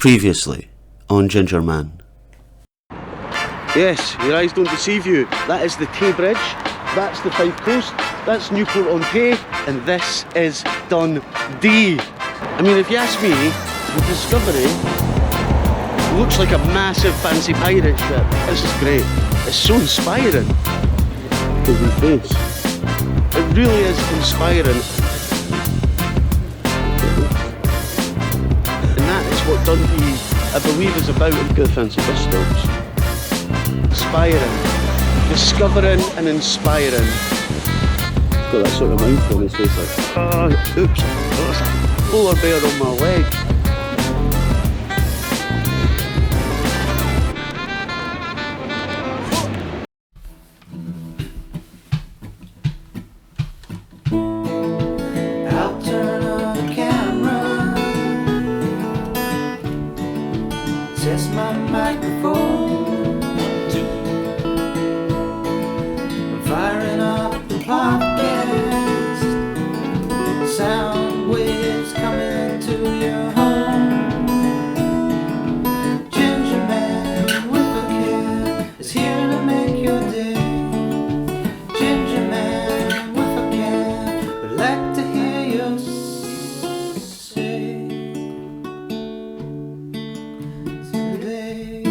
Previously on Ginger Man. Yes, your eyes don't deceive you. That is the Tay Bridge, that's the Fife Coast, that's Newport-on-Tay, and this is Dundee. I mean, if you ask me, the Discovery looks like a massive fancy pirate ship. This is great. It's so inspiring. Look at his face. It really is inspiring. And that is what Dundee, I believe, is about. Look at the fancy bus stops. Inspiring. Discovering and inspiring. Got that sort of mouth on his face like, oh, oops, oh, there's a polar bear on my leg. I'll turn on the camera, test my microphone, firing up the podcast, sound waves coming to your home. Ginger Man with a can is here to make your day. Ginger Man with a can, would like to hear you say today.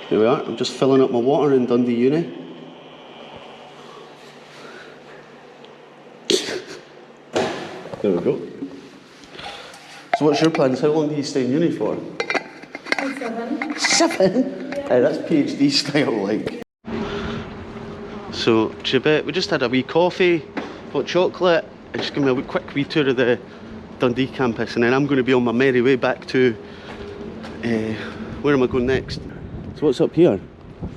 Here we are, I'm just filling up my water in Dundee Uni. There we go. So what's your plans? How long do you stay in uni for? 7. 7? Hey, that's PhD style like. So, Chebet, we just had a wee coffee, hot chocolate, and just give me a quick wee tour of the Dundee campus, and then I'm going to be on my merry way back to, where am I going next? So what's up here?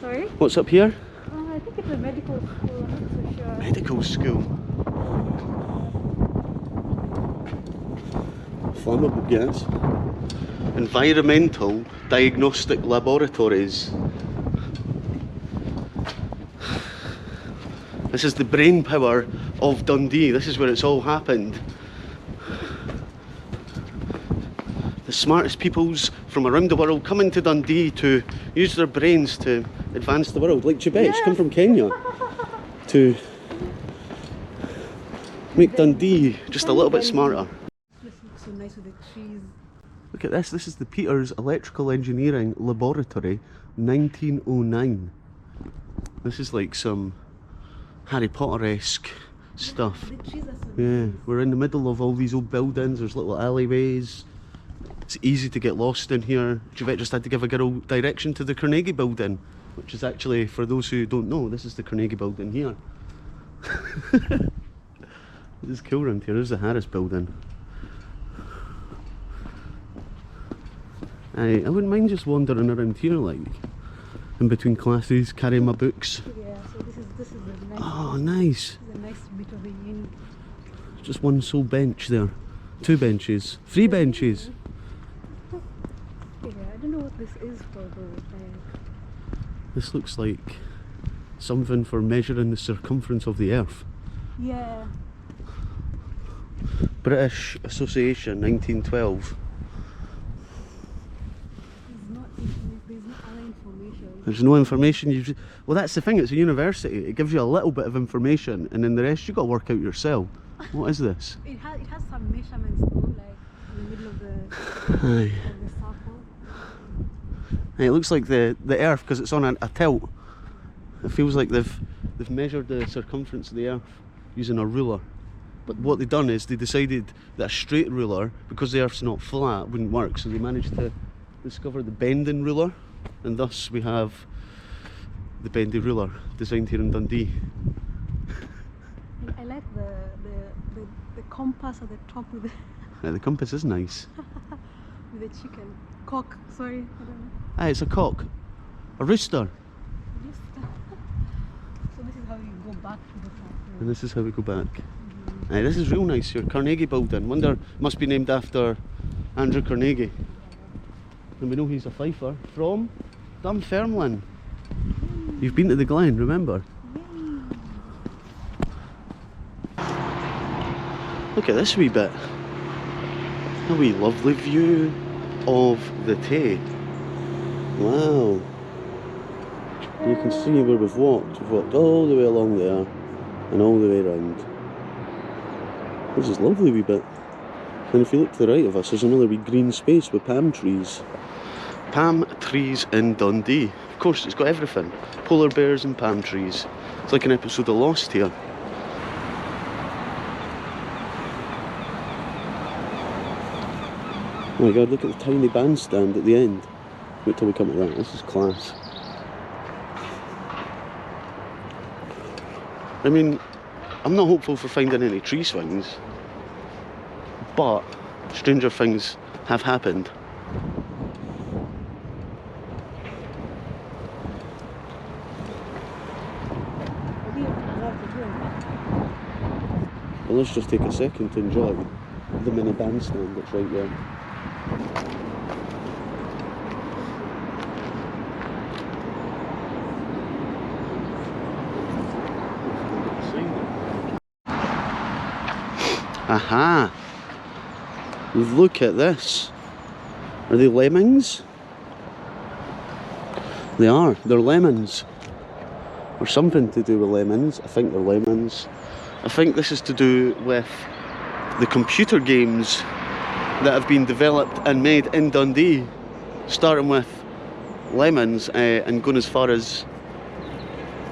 Sorry? What's up here? I think it's a medical school, I'm not so sure. Medical school. Flammable gas. Environmental diagnostic laboratories. This is the brain power of Dundee. This is where it's all happened. The smartest peoples from around the world coming to Dundee to use their brains to advance the world. Like Chebet, she's come from Kenya to make Dundee just a little bit smarter. This looks so nice with the trees. Look at this, this is the Peters Electrical Engineering Laboratory, 1909. This is like some Harry Potter-esque stuff. The trees are so Yeah, we're in the middle of all these old buildings, there's little alleyways. It's easy to get lost in here. Chebet just had to give a girl direction to the Carnegie building, which is actually, for those who don't know, this is the Carnegie building here. This is cool around here. There's the Harris building. I wouldn't mind just wandering around here, like, in between classes, carrying my books. Yeah, so this is a nice, Oh, nice. this is a nice bit of a inn. Just one sole bench there. 2 benches. 3 benches. Yeah, I don't know what this is for though. This looks like something for measuring the circumference of the Earth. Yeah, British Association, 1912. there's no other information. There's no information. Well, that's the thing. It's a university. It gives you a little bit of information, and then the rest you got to work out yourself. What is this? It has some measurements though, like in the middle of the Aye. circle. It looks like the Earth, because it's on a tilt. It feels like they've measured the circumference of the Earth using a ruler. But what they've done is they decided that a straight ruler, because the Earth's not flat, wouldn't work. So they managed to discover the bending ruler, and thus we have the bendy ruler designed here in Dundee. I like the compass at the top with The compass is nice. the chicken. Cock, sorry, I don't know. It's a cock. A rooster. Just so this is how you go back to the classroom. And this is how we go back. This is real nice here. Carnegie building. Wonder, it must be named after Andrew Carnegie. And we know he's a Fifer from Dunfermline. You've been to the Glen, remember? Look at this wee bit. A wee lovely view of the Tay. Wow. You can see where we've walked. We've walked all the way along there and all the way around. This is a lovely wee bit. And if you look to the right of us, there's another wee green space with palm trees. Palm trees in Dundee. Of course, it's got everything. Polar bears and palm trees. It's like an episode of Lost here. Oh my god, look at the tiny bandstand at the end. Wait till we come to that, this is class. I mean, I'm not hopeful for finding any tree swings, but stranger things have happened. Well, let's just take a second to enjoy the mini bandstand that's right there. Aha! Look at this. Are they lemmings? They are. They're lemons. Or something to do with lemons. I think they're lemons. I think this is to do with the computer games that have been developed and made in Dundee, starting with lemons and going as far as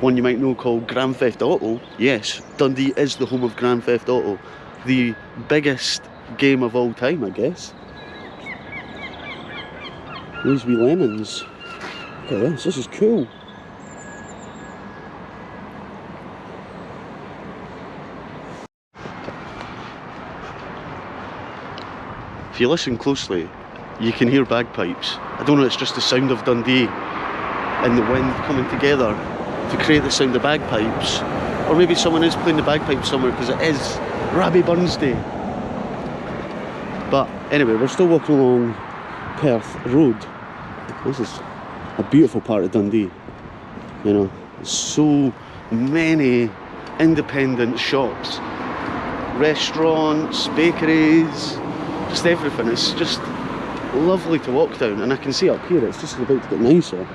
one you might know called Grand Theft Auto. Yes, Dundee is the home of Grand Theft Auto, the biggest game of all time, I guess. These wee lemons. Look at this is cool. If you listen closely, you can hear bagpipes. I don't know, it's just the sound of Dundee and the wind coming together to create the sound of bagpipes. Or maybe someone is playing the bagpipes somewhere because it is Rabbie Burns Day. But anyway, we're still walking along Perth Road. This is a beautiful part of Dundee. You know, so many independent shops, restaurants, bakeries, just everything. It's just lovely to walk down, and I can see up here it's just about to get nicer. Look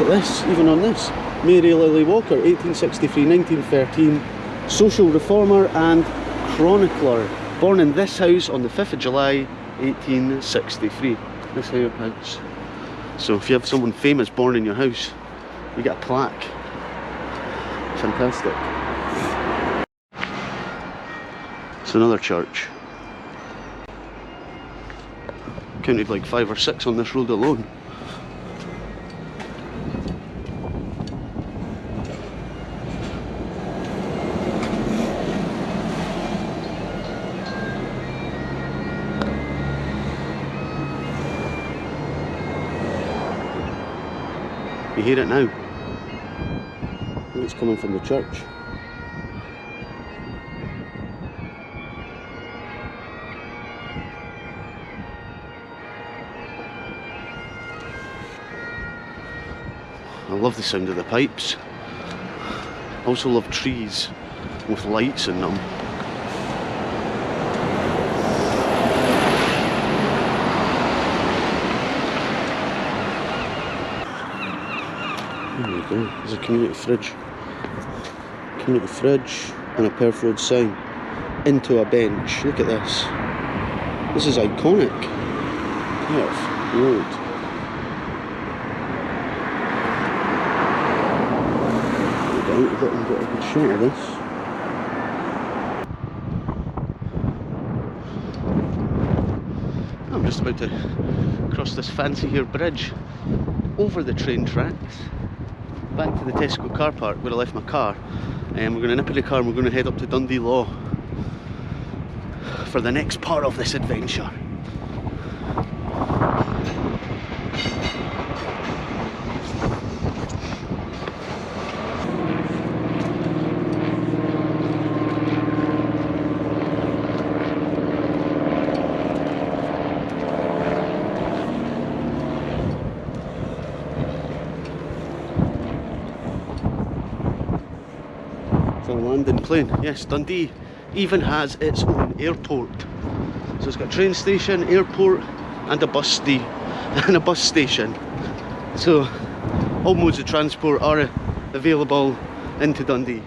at this, even on this. Mary Lily Walker, 1863-1913, social reformer and chronicler. Born in this house on the 5th of July, 1863. This is her house. So if you have someone famous born in your house, you get a plaque. Fantastic. It's another church. Counted like 5 or 6 on this road alone. You hear it now. I think it's coming from the church. I love the sound of the pipes. I also love trees with lights in them. There we go, there's a community fridge. Community fridge and a Perth Road sign. Into a bench, look at this. This is iconic. Perth Road. We've got a good shot of this. I'm just about to cross this fancy here bridge over the train tracks back to the Tesco car park where I left my car, and we're going to nip in the car and we're going to head up to Dundee Law for the next part of this adventure. landing plane. Yes, Dundee even has its own airport. So it's got a train station, airport, and a bus station. So all modes of transport are available into Dundee.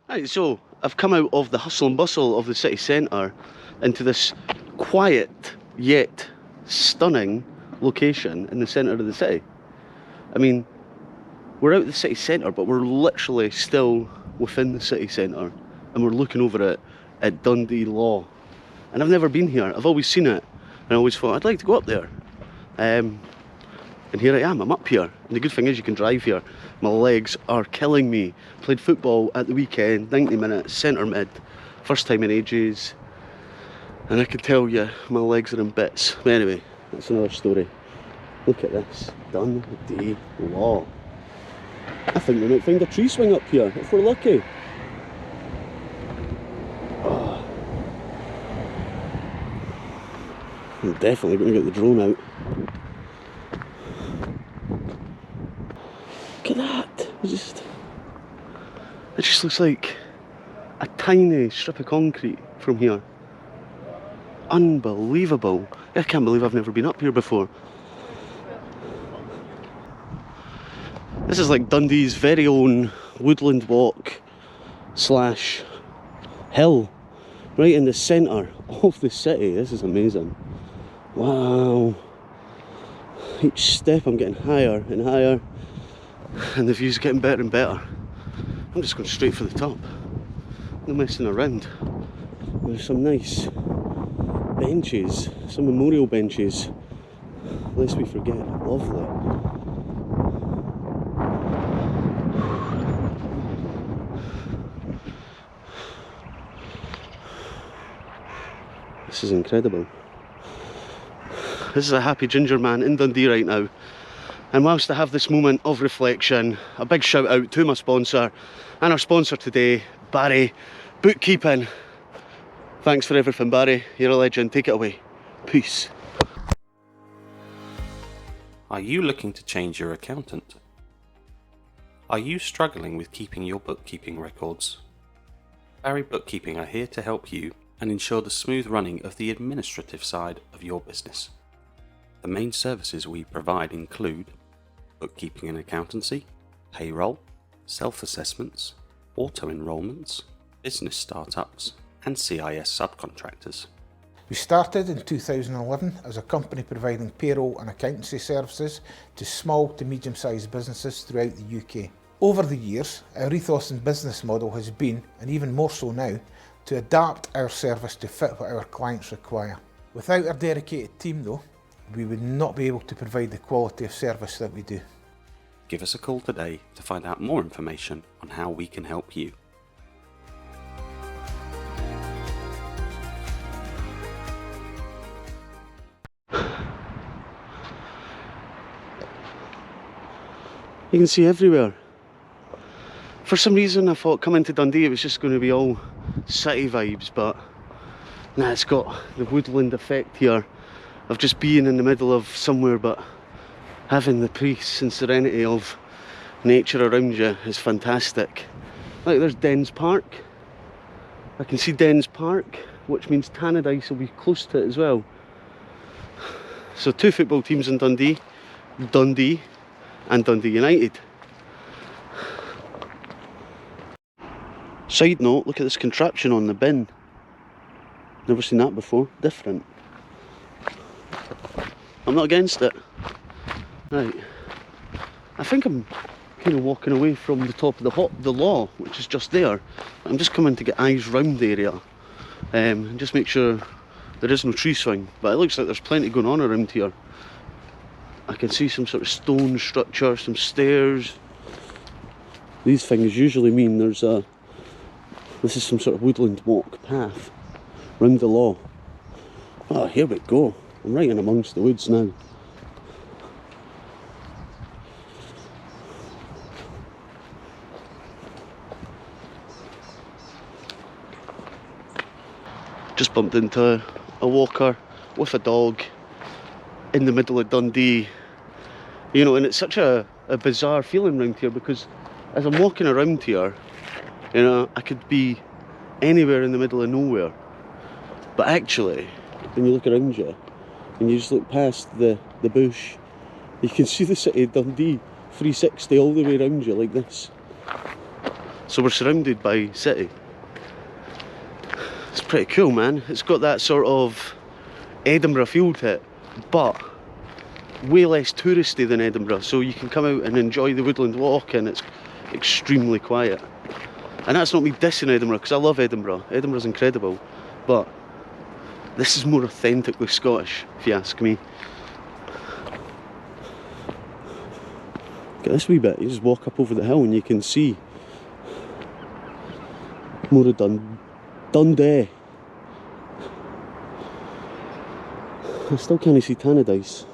Right, so I've come out of the hustle and bustle of the city centre into this quiet yet stunning location in the centre of the city. I mean, we're out of the city centre, but we're literally still within the city centre, and we're looking over it at Dundee Law. And I've never been here. I've always seen it, and I always thought I'd like to go up there. And here I am, I'm up here. And the good thing is you can drive here. My legs are killing me. Played football at the weekend, 90 minutes, centre mid. First time in ages. And I can tell you, my legs are in bits. But anyway, that's another story. Look at this, Dundee Law. I think we might find a tree swing up here, if we're lucky. Oh. I'm definitely going to get the drone out. Look at that. It just looks like a tiny strip of concrete from here. Unbelievable. I can't believe I've never been up here before. This is like Dundee's very own woodland walk slash hill, right in the centre of the city. This is amazing. Wow. Each step I'm getting higher and higher, and the view's getting better and better. I'm just going straight for the top. No messing around. There's some nice benches, some memorial benches, lest we forget. Lovely. This is incredible. This is a happy ginger man in Dundee right now. And whilst I have this moment of reflection, a big shout out to my sponsor, and our sponsor today, Barry Bookkeeping. Thanks for everything, Barry. You're a legend. Take it away. Peace. Are you looking to change your accountant? Are you struggling with keeping your bookkeeping records? Barry Bookkeeping are here to help you and ensure the smooth running of the administrative side of your business. The main services we provide include bookkeeping and accountancy, payroll, self-assessments, auto-enrollments, business startups, and CIS subcontractors. We started in 2011 as a company providing payroll and accountancy services to small to medium-sized businesses throughout the UK. Over the years, our ethos and business model has been, and even more so now, to adapt our service to fit what our clients require. Without our dedicated team though, we would not be able to provide the quality of service that we do. Give us a call today to find out more information on how we can help you. You can see everywhere. For some reason I thought coming to Dundee it was just going to be all city vibes, but nah, it's got the woodland effect here of just being in the middle of somewhere, but having the peace and serenity of nature around you is fantastic. Like, there's Dens Park. I can see Dens Park, which means Tannadice will be close to it as well. So 2 football teams in Dundee, Dundee and Dundee United. Side note, look at this contraption on the bin. Never seen that before. Different. I'm not against it. Right. I think I'm kind of walking away from the top of the law, which is just there. I'm just coming to get eyes round the area and just make sure there is no tree swing. But it looks like there's plenty going on around here. I can see some sort of stone structure, some stairs. These things usually mean this is some sort of woodland walk path round the law. Oh, here we go. I'm right in amongst the woods now. Just bumped into a walker with a dog in the middle of Dundee. You know, and it's such a bizarre feeling around here because as I'm walking around here, you know, I could be anywhere in the middle of nowhere. But actually, when you look around you and you just look past the bush, you can see the city of Dundee 360 all the way around you like this. So we're surrounded by city. It's pretty cool, man. It's got that sort of Edinburgh feel to it, but way less touristy than Edinburgh. So you can come out and enjoy the woodland walk and it's extremely quiet. And that's not me dissing Edinburgh, because I love Edinburgh. Edinburgh's incredible. But this is more authentically Scottish, if you ask me. Look at this wee bit. You just walk up over the hill and you can see more of Dundee. I still can't see Tannadice.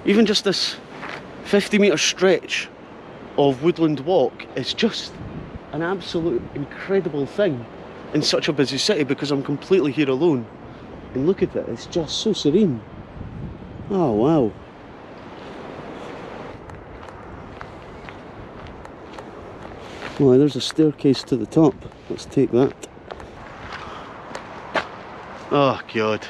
Even just this 50-metre stretch of woodland walk is just an absolute incredible thing in such a busy city because I'm completely here alone. And look at it, it's just so serene. Oh wow. Well, there's a staircase to the top. Let's take that. Oh god.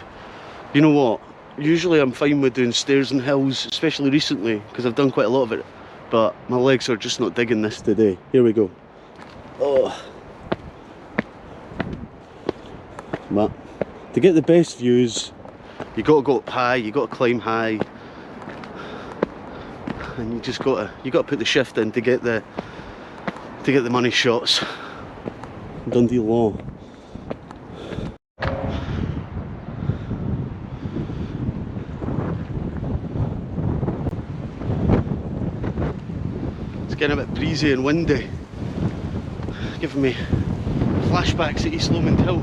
You know what? Usually I'm fine with doing stairs and hills, especially recently, because I've done quite a lot of it. But my legs are just not digging this today. Here we go. Oh. But to get the best views, you got to go up high, you got to climb high, and you got to put the shift in to get the money shots. Dundee Law. Getting a bit breezy and windy, giving me flashbacks at East Lomond Hill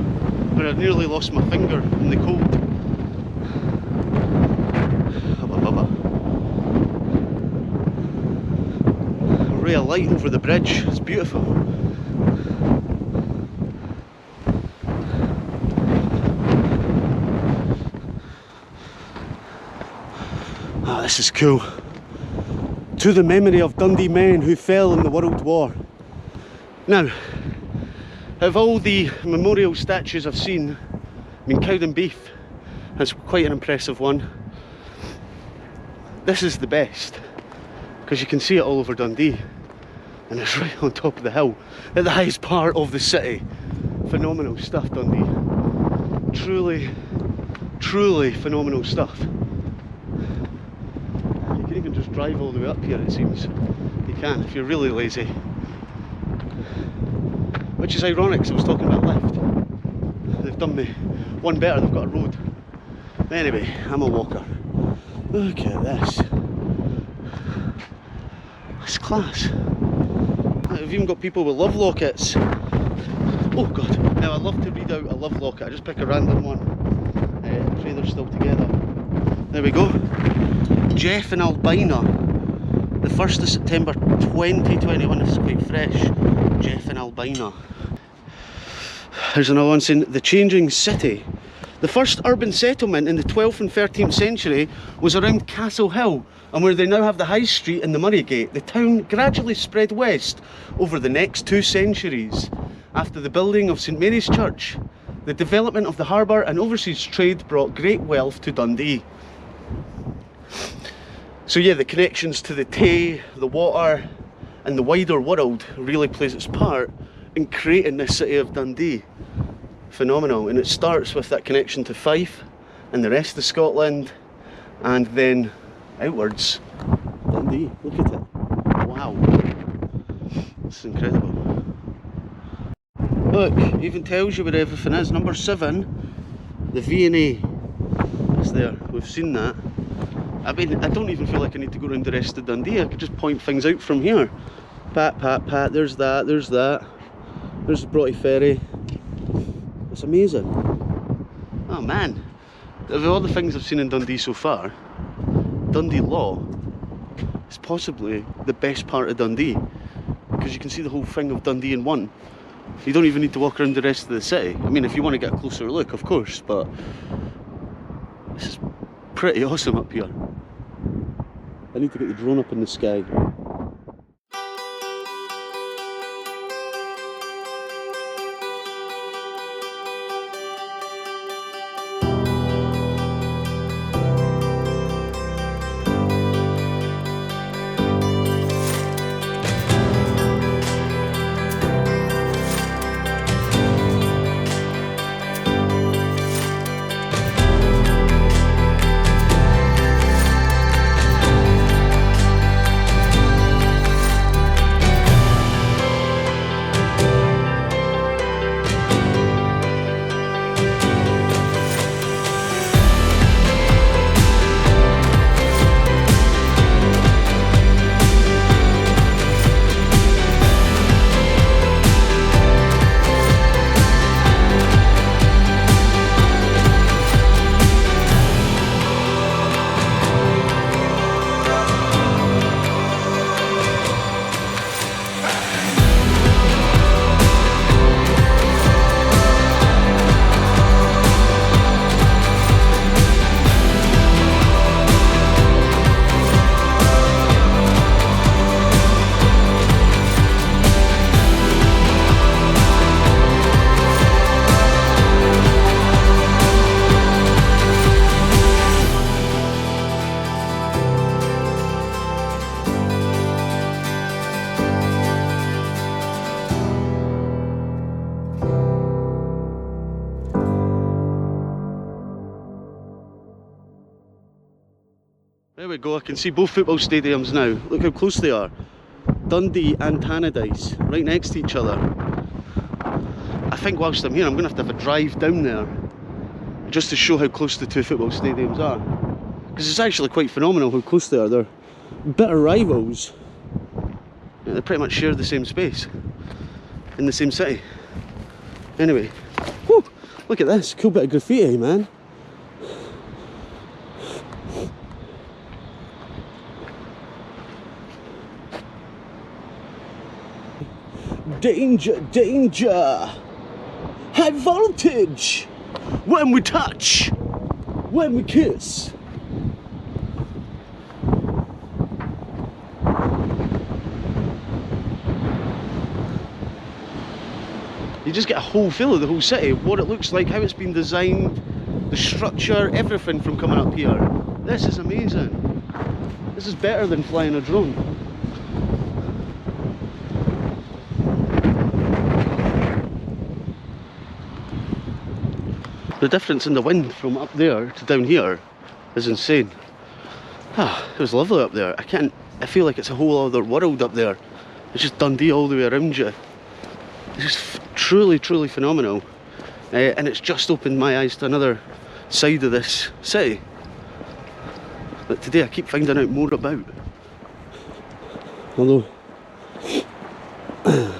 where I nearly lost my finger in the cold. A ray of light over the bridge, it's beautiful. Ah, this is cool. To the memory of Dundee men who fell in the World War. Now, of all the memorial statues I've seen, I mean, Cowdenbeath has quite an impressive one. This is the best, because you can see it all over Dundee, and it's right on top of the hill, at the highest part of the city. Phenomenal stuff, Dundee. Truly, truly phenomenal stuff. You can even just drive all the way up here, it seems. You can, if you're really lazy. Which is ironic, because I was talking about lift. They've done me one better, they've got a road. Anyway, I'm a walker. Look at this. It's class. I've even got people with love lockets. Oh god, now I love to read out a love locket. I just pick a random one. Pray they're still together. There we go. Jeff and Albina. The 1st of September 2021. This is quite fresh. Jeff and Albina. Here's another one saying, the changing city. The first urban settlement in the 12th and 13th century was around Castle Hill, and where they now have the High Street and the Murray Gate. The town gradually spread west over the next 2 centuries. After the building of St Mary's Church, the development of the harbour and overseas trade brought great wealth to Dundee. So yeah, the connections to the Tay, the water and the wider world really plays its part in creating this city of Dundee. Phenomenal. And it starts with that connection to Fife and the rest of Scotland, and then outwards. Dundee, look at it. Wow. It's incredible. Look, it even tells you where everything is. Number 7, the V&A is there. We've seen that. I mean, I don't even feel like I need to go around the rest of Dundee. I could just point things out from here. Pat, pat, pat, there's that, there's that. There's the Broughty Ferry. It's amazing. Oh man. Of all the things I've seen in Dundee so far, Dundee Law is possibly the best part of Dundee, because you can see the whole thing of Dundee in one. You don't even need to walk around the rest of the city. I mean, if you want to get a closer look, of course, but this is pretty awesome up here. I need to get the drone up in the sky. There we go, I can see both football stadiums now. Look how close they are. Dundee and Tannadice, right next to each other. I think whilst I'm here, I'm going to have a drive down there just to show how close the two football stadiums are. Because it's actually quite phenomenal how close they are. They're bitter rivals. They pretty much share the same space in the same city. Anyway, whew, look at this, cool bit of graffiti, man. Danger, danger! High voltage! When we touch! When we kiss! You just get a whole feel of the whole city, what it looks like, how it's been designed, the structure, everything from coming up here. This is amazing. This is better than flying a drone. The difference in the wind from up there to down here is insane. Ah, it was lovely up there. I feel like it's a whole other world up there. It's just Dundee all the way around you. It's just truly, truly phenomenal. And it's just opened my eyes to another side of this city that today I keep finding out more about. Although I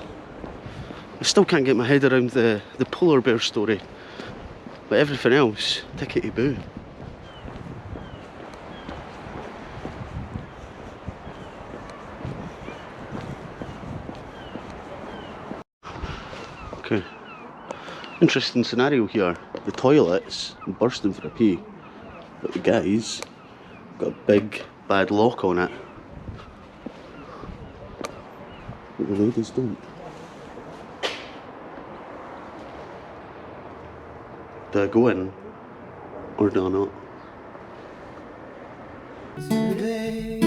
still can't get my head around the polar bear story. But everything else, tickety-boo. Okay. Interesting scenario here. The toilets, I'm bursting for a pee. But the guys got a big bad lock on it. But the ladies don't. Do I go in or do I not? Today